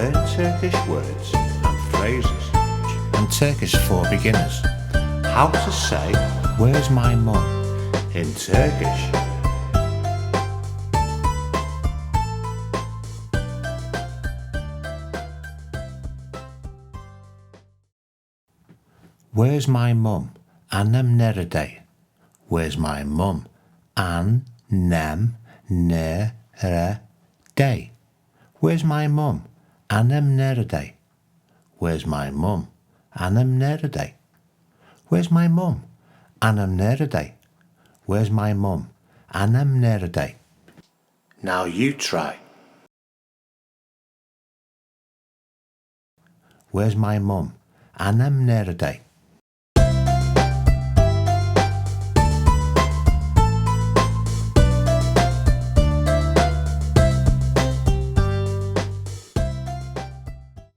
Learn Turkish words and phrases and Turkish for beginners. How to say "Where's my mum?" in Turkish. Where's my mum? Annem nerede? Where's my mum? Annem nerede? Where's my mum? Annem nerede? Where's my mum? Annem nerede? Where's my mum? Annem nerede? Where's my mum? Annem nerede? Now you try. Where's my mum? Annem nerede?